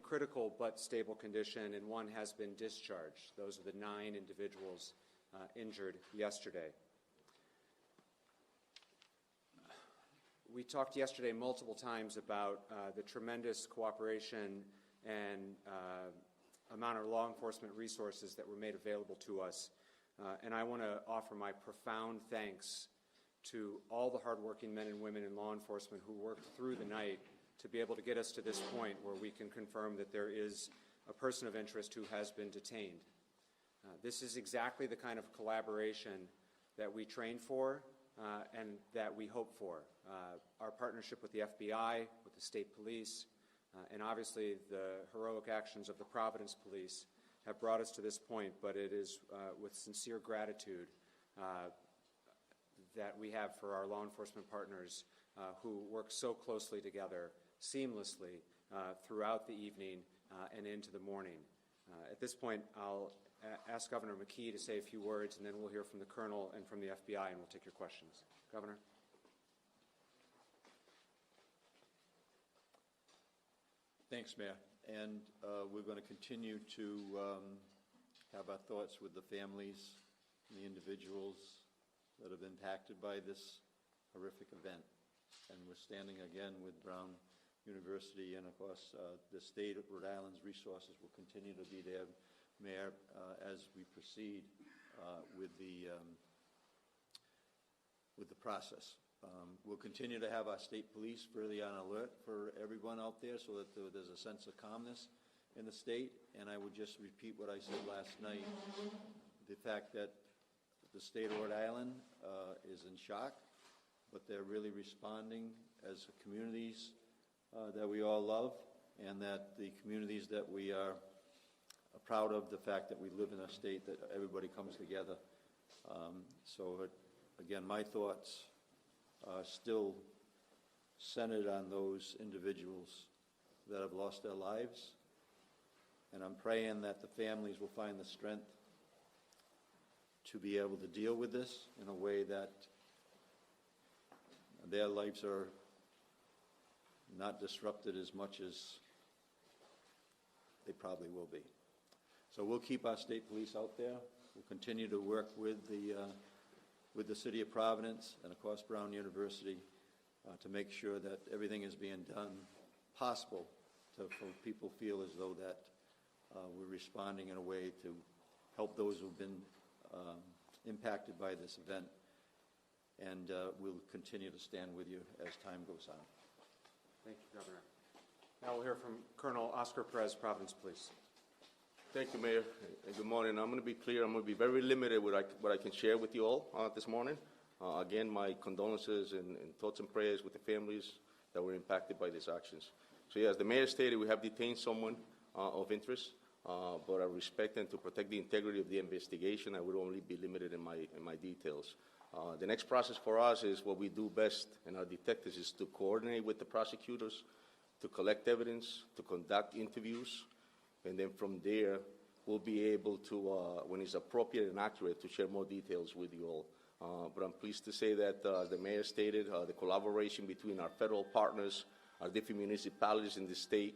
critical but stable condition, and one has been discharged. Those are the 9 individuals injured yesterday. We talked yesterday multiple times about the tremendous cooperation and amount of law enforcement resources that were made available to us. And I want to offer my profound thanks to all the hardworking men and women in law enforcement who worked through the night to be able to get us to this point where we can confirm that there is a person of interest who has been detained. This is exactly the kind of collaboration that we train for and that we hope for. Our partnership with the FBI, with the state police, and obviously the heroic actions of the Providence police have brought us to this point, but it is with sincere gratitude that we have for our law enforcement partners who work so closely together, seamlessly, throughout the evening and into the morning. At this point, I'll ask Governor McKee to say a few words, and then we'll hear from the Colonel and from the FBI, and we'll take your questions. Governor? Thanks, Mayor. And we're going to continue to have our thoughts with the families and the individuals that have been impacted by this horrific event. And we're standing again with Brown University, and of course the state of Rhode Island's resources will continue to be there, Mayor, as we proceed with the process. We'll continue to have our state police really on alert for everyone out there so that there's a sense of calmness in the state. And I would just repeat what I said last night, the fact that the state of Rhode Island is in shock, but they're really responding as communities that we all love, and that the communities that we are proud of, the fact that we live in a state that everybody comes together. Again, my thoughts are still centered on those individuals that have lost their lives, and I'm praying that the families will find the strength to be able to deal with this in a way that their lives are not disrupted as much as they probably will be. So we'll keep our state police out there. We'll continue to work with the City of Providence and, of course, Brown University to make sure that everything is being done possible for people feel as though that we're responding in a way to help those who've been impacted by this event. And we'll continue to stand with you as time goes on. Thank you, Governor. Now we'll hear from Colonel Oscar Perez, Providence Police. Thank you, Mayor, and good morning. I'm going to be clear. I'm going to be very limited with what I can share with you all this morning. Again, my condolences and thoughts and prayers with the families that were impacted by these actions. So, yeah, as the Mayor stated, we have detained someone of interest, but I respect and to protect the integrity of the investigation, I would only be limited in my details. The next process for us is what we do best, and our detectives is to coordinate with the prosecutors, to collect evidence, to conduct interviews, and then from there, we'll be able to, when it's appropriate and accurate, to share more details with you all. But I'm pleased to say that, as the Mayor stated, the collaboration between our federal partners, our different municipalities in the state,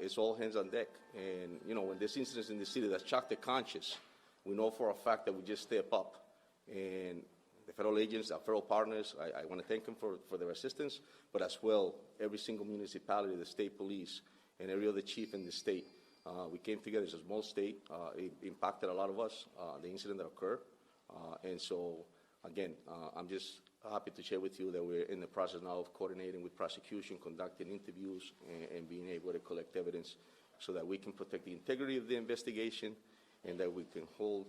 is all hands on deck. And, you know, when there's incidents in the city that shock the conscience, we know for a fact that we just step up. And the federal agents, our federal partners, I want to thank them for their assistance, but as well, every single municipality, the state police, and every other chief in the state. We came together as a small state. It impacted a lot of us, the incident that occurred. And so, again, I'm just happy to share with you that we're in the process now of coordinating with prosecution, conducting interviews, and being able to collect evidence so that we can protect the integrity of the investigation and that we can hold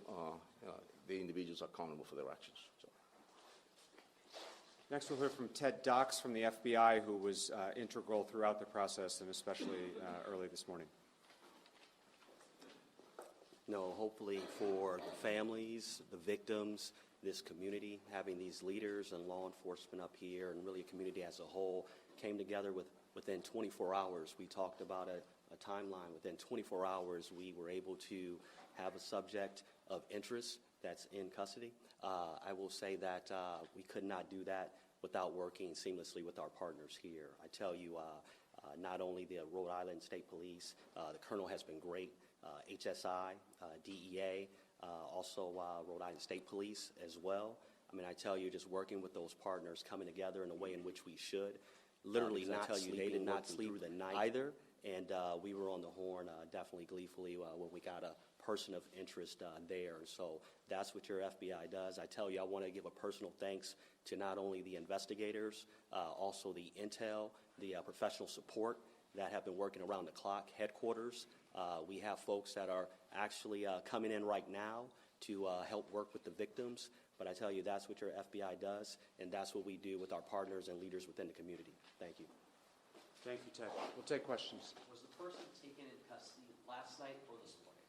the individuals accountable for their actions. So. Next, we'll hear from Ted Dox from the FBI, who was integral throughout the process and especially early this morning. No, hopefully for the families, the victims, this community, having these leaders and law enforcement up here and really a community as a whole came together within 24 hours. We talked about a timeline. Within 24 hours, we were able to have a subject of interest that's in custody. I will say that we could not do that without working seamlessly with our partners here. I tell you, not only the Rhode Island State Police, the Colonel has been great, HSI, DEA, also Rhode Island State Police as well. I mean, I tell you, just working with those partners, coming together in a way in which we should, literally not sleeping, they did not sleep through the night either, and we were on the horn definitely gleefully when we got a person of interest there. And so that's what your FBI does. I tell you, I want to give a personal thanks to not only the investigators, also the intel, the professional support that have been working around the clock, headquarters. We have folks that are actually coming in right now to help work with the victims. But I tell you, that's what your FBI does, and that's what we do with our partners and leaders within the community. Thank you. Thank you, Ted. We'll take questions. Was the person taken in custody last night or this morning?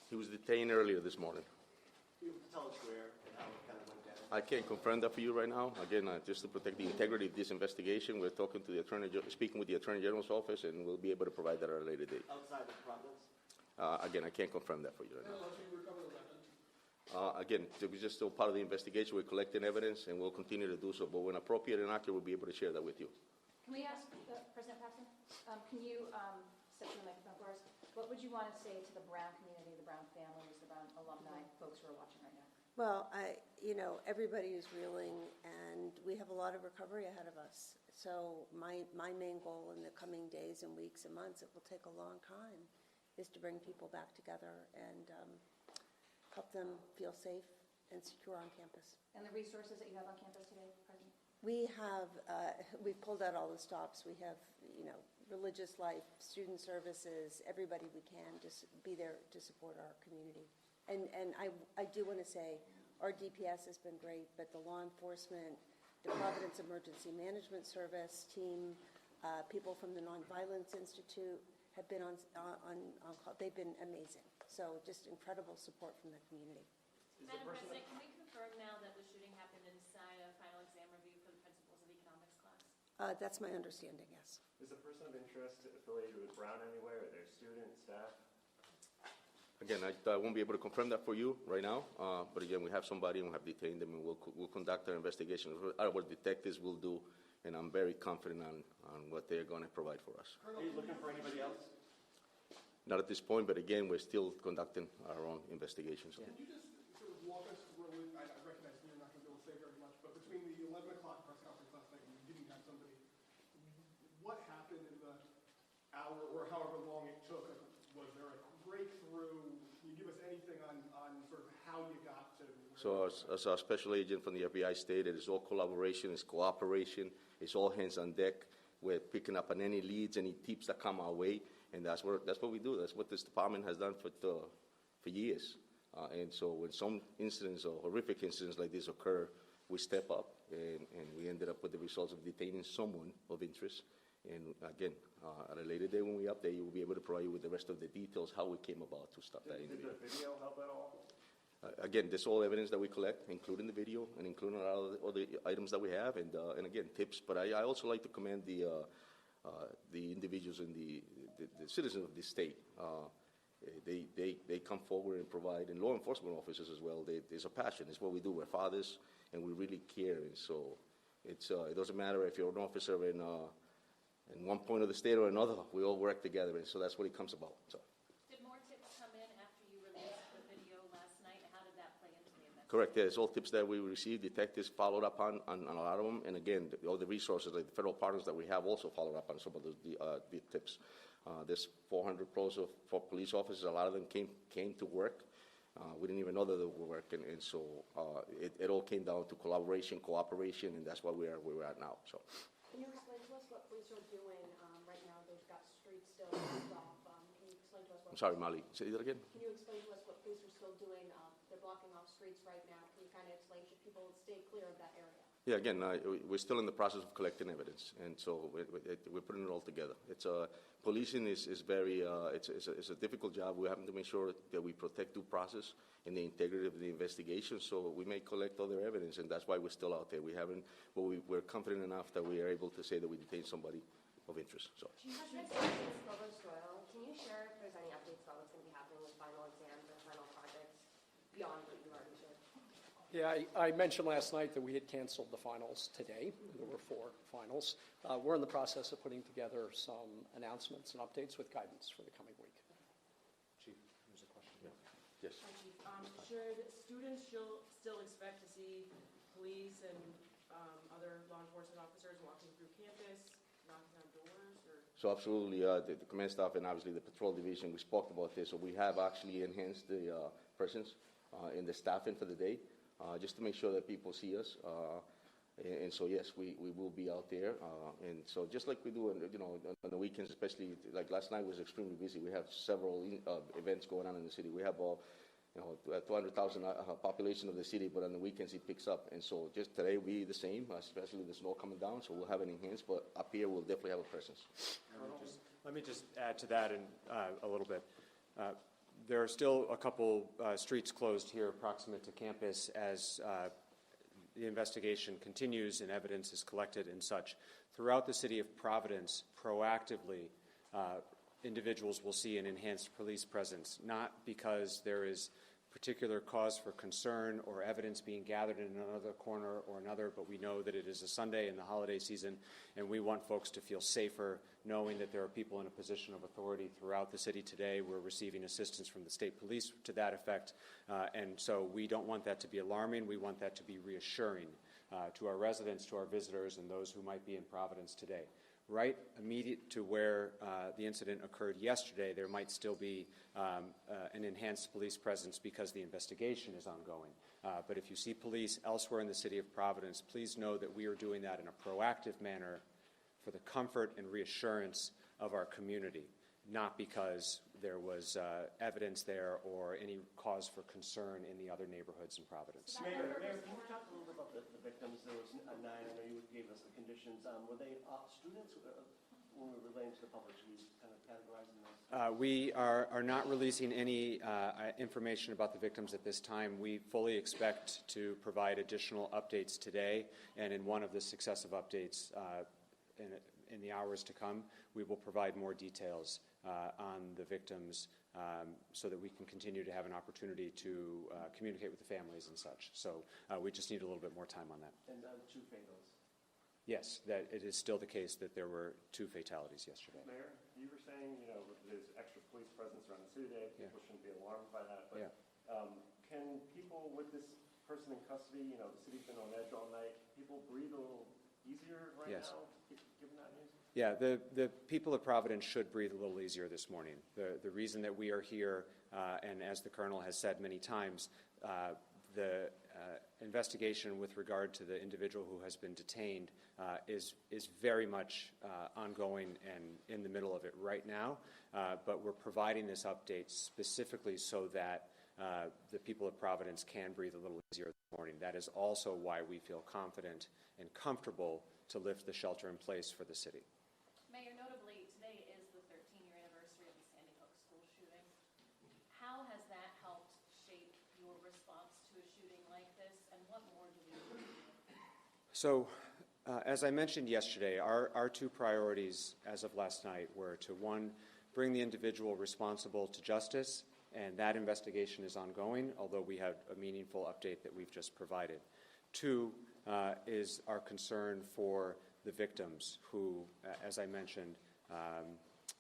He was detained earlier this morning. Can you tell us where and how it kind of went down? I can't confirm that for you right now. Again, just to protect the integrity of this investigation, we're talking to the speaking with the Attorney General's office, and we'll be able to provide that at a later date. Outside of Providence? Again, I can't confirm that for you right now. Again, it was just still part of the investigation. We're collecting evidence, and we'll continue to do so. But when appropriate and accurate, we'll be able to share that with you. Can we ask President Paxton, can you step to the microphone for us? What would you want to say to the Brown community, the Brown families, the Brown alumni, folks who are watching right now? Well, everybody is reeling, and we have a lot of recovery ahead of us. So my main goal in the coming days and weeks and months, it will take a long time, is to bring people back together and help them feel safe and secure on campus. And the resources that you have on campus today, President? We have, we've pulled out all the stops. We have, religious life, student services, everybody we can just be there to support our community. And I do want to say our DPS has been great, but the law enforcement, the Providence Emergency Management Service team, people from the Nonviolence Institute have been on call. They've been amazing. So just incredible support from the community. Madam President, can we confirm now that the shooting happened inside a final exam review for the principals of economics class? That's my understanding, yes. Is the person of interest affiliated with Brown anyway, or their student, staff? Again, I won't be able to confirm that for you right now. But again, we have somebody and we have detained them, and we'll conduct our investigation. Our detectives will do, and I'm very confident on what they're going to provide for us. Are you looking for anybody else? Not at this point, but again, we're still conducting our own investigations. Can you just sort of walk us through, I recognize you're not going to be able to say very much, but between the 11 o'clock press conference last night and you didn't have somebody, what happened in the hour or however long it took? Was there a breakthrough? Can you give us anything on sort of how you got to So as our special agent from the FBI stated, it's all collaboration, it's cooperation, it's all hands on deck. We're picking up on any leads, any tips that come our way, and that's what we do. That's what this department has done for years. And so when some incidents or horrific incidents like this occur, we step up, and we ended up with the results of detaining someone of interest. And again, at a later date when we update you, we'll be able to provide you with the rest of the details, how we came about to stop that individual. Did the video help at all? Again, this is all evidence that we collect, including the video and including all the items that we have, and again, tips. But I also like to commend the individuals and the citizens of this state. They come forward and provide, and law enforcement officers as well. There's a passion. It's what we do. We're fathers, and we really care. And so it doesn't matter if you're an officer in one point of the state or another. We all work together, and so that's what it comes about. So. Did more tips come in after you released the video last night? How did that play into the investigation? Correct. Yeah, it's all tips that we received. Detectives followed up on a lot of them, and again, all the resources, like the federal partners that we have, also followed up on some of the tips. There's 400 plus of police officers. A lot of them came to work. We didn't even know that they were working, and so it all came down to collaboration, cooperation, and that's where we're at now. So. Can you explain to us what police are doing right now? They've got streets still blocked off. Can you explain to us what... I'm sorry, Molly. Say that again? Can you explain to us what police are still doing? They're blocking off streets right now. Can you kind of explain? Should people stay clear of that area? Yeah, again, we're still in the process of collecting evidence, and so we're putting it all together. Policing is very, it's a difficult job. We have to make sure that we protect due process and the integrity of the investigation, so we may collect other evidence, and that's why we're still out there. We haven't, but we're confident enough that we are able to say that we detained somebody of interest. So. Can you share if there's any updates about what's going to be happening with final exams or final projects beyond what you already shared? Yeah, I mentioned last night that we had canceled the finals today. There were 4 finals. We're in the process of putting together some announcements and updates with guidance for the coming week. Chief, there's a question. Yes. Hi, Chief. Should students still expect to see police and other law enforcement officers walking through campus, knocking on doors, or? So absolutely, the command staff and obviously the patrol division, we spoke about this. So we have actually enhanced the presence in the staffing for the day, just to make sure that people see us. And so yes, we will be out there. And so just like we do, on the weekends, especially like last night was extremely busy. We have several events going on in the city. We have 200,000 population of the city, but on the weekends it picks up. And so just today will be the same, especially the snow coming down, so we'll have it enhanced, but up here we'll definitely have a presence. Let me just add to that a little bit. There are still a couple streets closed here proximate to campus as the investigation continues and evidence is collected and such. Throughout the city of Providence, proactively, individuals will see an enhanced police presence, not because there is particular cause for concern or evidence being gathered in another corner or another, but we know that it is a Sunday in the holiday season, and we want folks to feel safer knowing that there are people in a position of authority throughout the city today. We're receiving assistance from the state police to that effect, and so we don't want that to be alarming. We want that to be reassuring to our residents, to our visitors, and those who might be in Providence today. Right immediate to where the incident occurred yesterday, there might still be an enhanced police presence because the investigation is ongoing. But if you see police elsewhere in the city of Providence, please know that we are doing that in a proactive manner for the comfort and reassurance of our community, not because there was evidence there or any cause for concern in the other neighborhoods in Providence. Mayor, can you talk a little bit about the victims? There was 9. I know you gave us the conditions. Were they students? When we were relating to the public, should we kind of categorizing those? We are not releasing any information about the victims at this time. We fully expect to provide additional updates today, and in one of the successive updates in the hours to come, we will provide more details on the victims so that we can continue to have an opportunity to communicate with the families and such. So we just need a little bit more time on that. And 2 fatals? Yes, that it is still the case that there were 2 fatalities yesterday. Mayor, you were saying, there's extra police presence around the city today. People shouldn't be alarmed by that. But can people with this person in custody, the city's been on edge all night, people breathe a little easier right now, given that news? Yeah, the people of Providence should breathe a little easier this morning. The reason that we are here, and as the Colonel has said many times, the investigation with regard to the individual who has been detained is very much ongoing and in the middle of it right now, but we're providing this update specifically so that the people of Providence can breathe a little easier this morning. That is also why we feel confident and comfortable to lift the shelter in place for the city. Mayor, notably, today is the 13-year anniversary of the Sandy Hook school shooting. How has that helped shape your response to a shooting like this, and what more do we need to do? So, as I mentioned yesterday, our 2 priorities as of last night were to, 1, bring the individual responsible to justice, and that investigation is ongoing, although we have a meaningful update that we've just provided. 2 is our concern for the victims who, as I mentioned,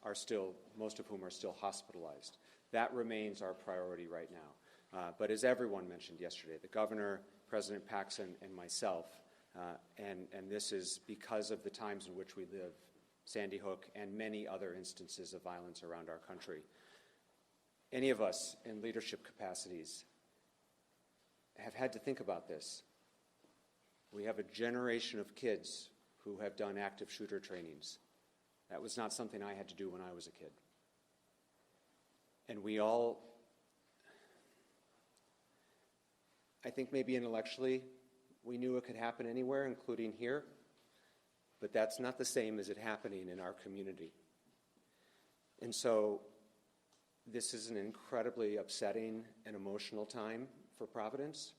are still, most of whom are still hospitalized. That remains our priority right now. But as everyone mentioned yesterday, the governor, President Paxson, and myself, and this is because of the times in which we live, Sandy Hook and many other instances of violence around our country. Any of us in leadership capacities have had to think about this. We have a generation of kids who have done active shooter trainings. That was not something I had to do when I was a kid. And we all, I think maybe intellectually, we knew it could happen anywhere, including here, but that's not the same as it happening in our community. And so this is an incredibly upsetting and emotional time for Providence,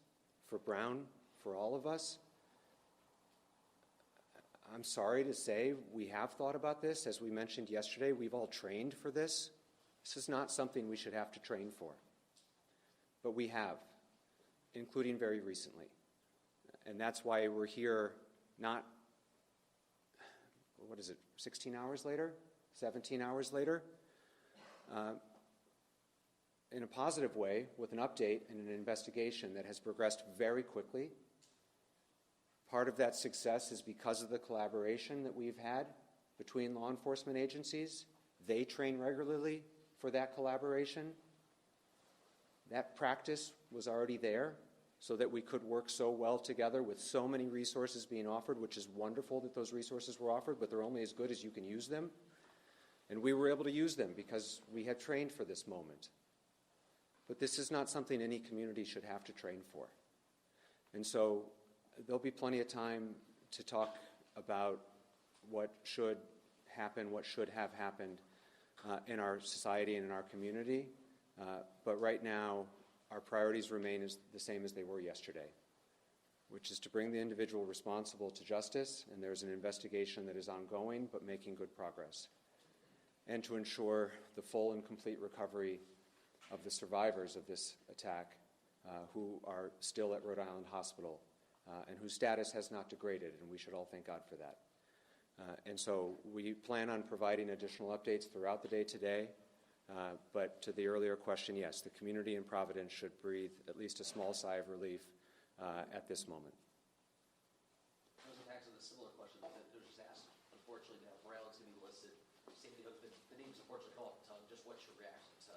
for Brown, for all of us. I'm sorry to say we have thought about this. As we mentioned yesterday, we've all trained for this. This is not something we should have to train for, but we have. including very recently. And that's why we're here not, 16 hours later, 17 hours later, in a positive way with an update and an investigation that has progressed very quickly. Part of that success is because of the collaboration that we've had between law enforcement agencies. They train regularly for that collaboration. That practice was already there so that we could work so well together with so many resources being offered, which is wonderful that those resources were offered, but they're only as good as you can use them. And we were able to use them because we had trained for this moment. But this is not something any community should have to train for. And so there'll be plenty of time to talk about what should happen, what should have happened in our society and in our community. But right now, our priorities remain the same as they were yesterday, which is to bring the individual responsible to justice, and there's an investigation that is ongoing but making good progress, and to ensure the full and complete recovery of the survivors of this attack who are still at Rhode Island Hospital and whose status has not degraded, and we should all thank God for that. And so we plan on providing additional updates throughout the day today. But to the earlier question, yes, the community in Providence should breathe at least a small sigh of relief at this moment. Those attacks are a similar question that was just asked. Unfortunately, to have rounds to be listed, the names unfortunately come up. So just what's your reaction to?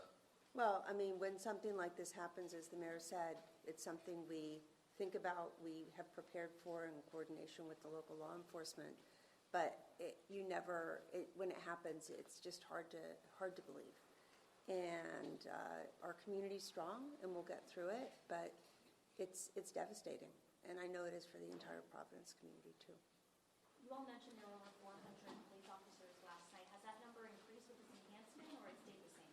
Well, I mean, when something like this happens, as the mayor said, it's something we think about, we have prepared for in coordination with the local law enforcement. But when it happens, it's just hard to believe. And our community's strong, and we'll get through it. But it's devastating, and I know it is for the entire Providence community too. You all mentioned there were over 400 police officers last night. Has that number increased with this enhancement, or it stayed the same?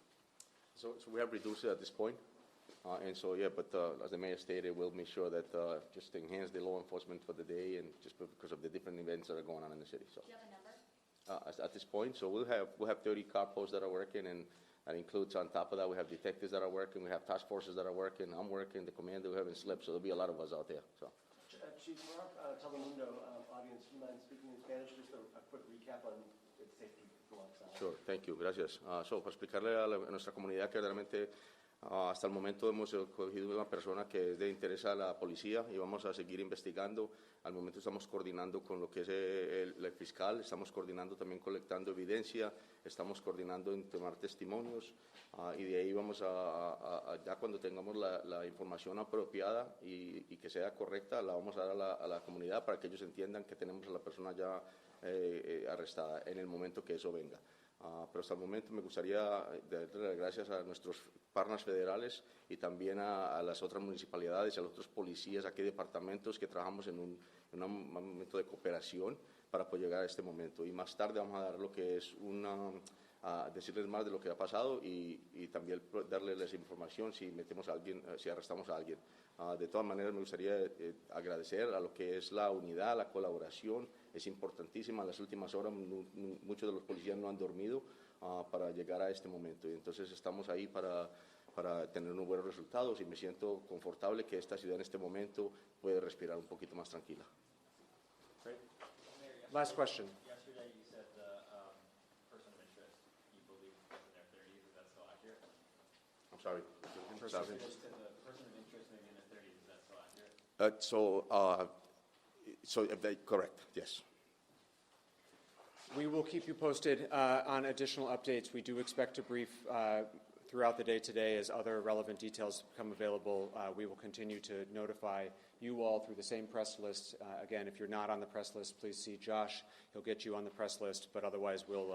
So we have reduced it at this point. And so, yeah, but as the mayor stated, we'll make sure that just to enhance the law enforcement for the day and just because of the different events that are going on in the city. So, do you have a number? At this point, so we'll have 30 car posts that are working, and that includes on top of that we have detectives that are working, we have task forces that are working, I'm working, the commander we haven't slept, so there'll be a lot of us out there. So, Chief, for our Telemundo audience, do you mind speaking in Spanish? Just a quick recap on its safety blocks. Sure, thank you, gracias. So, para explicarle a nuestra comunidad que realmente hasta el momento hemos cogido una persona que es de interés a la policía y vamos a seguir investigando. Al momento estamos coordinando con lo que es el fiscal, estamos coordinando también colectando evidencia, estamos coordinando en tomar testimonios y de ahí vamos ya cuando tengamos la información apropiada y que sea correcta, la vamos a dar a la comunidad para que ellos entiendan que tenemos a la persona ya arrestada en el momento que eso venga. Pero hasta el momento me gustaría darle las gracias a nuestros partners federales y también a las otras municipalidades y a los otros policías, aquí departamentos que trabajamos en un momento de cooperación para poder llegar a este momento. Y más tarde vamos a dar lo que es decirles más de lo que ha pasado y también darles información si metemos a alguien, si arrestamos a alguien. De todas maneras, me gustaría agradecer a lo que es la unidad, la colaboración. Es importantísima. En las últimas horas muchos de los policías no han dormido para llegar a este momento. Y entonces estamos ahí para tener unos buenos resultados y me siento confortable que esta ciudad en este momento puede respirar un poquito más tranquila. Great. Last question. Yesterday you said the person of interest you believe was in their 30s. Is that still accurate? I'm sorry. You said the person of interest maybe in their 30s. Is that still accurate? Correct, yes. We will keep you posted on additional updates. We do expect to brief throughout the day today as other relevant details become available. We will continue to notify you all through the same press list. Again, if you're not on the press list, please see Josh. He'll get you on the press list, but otherwise we'll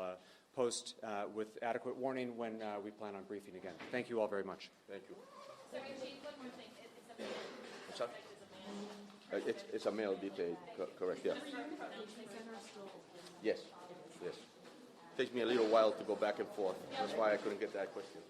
post with adequate warning when we plan on briefing again. Thank you all very much. Thank you. Sorry, Chief, one more thing. It's a man. What's that? It's a male detail, correct, yeah. Yes, yes. Takes me a little while to go back and forth. That's why I couldn't get that question.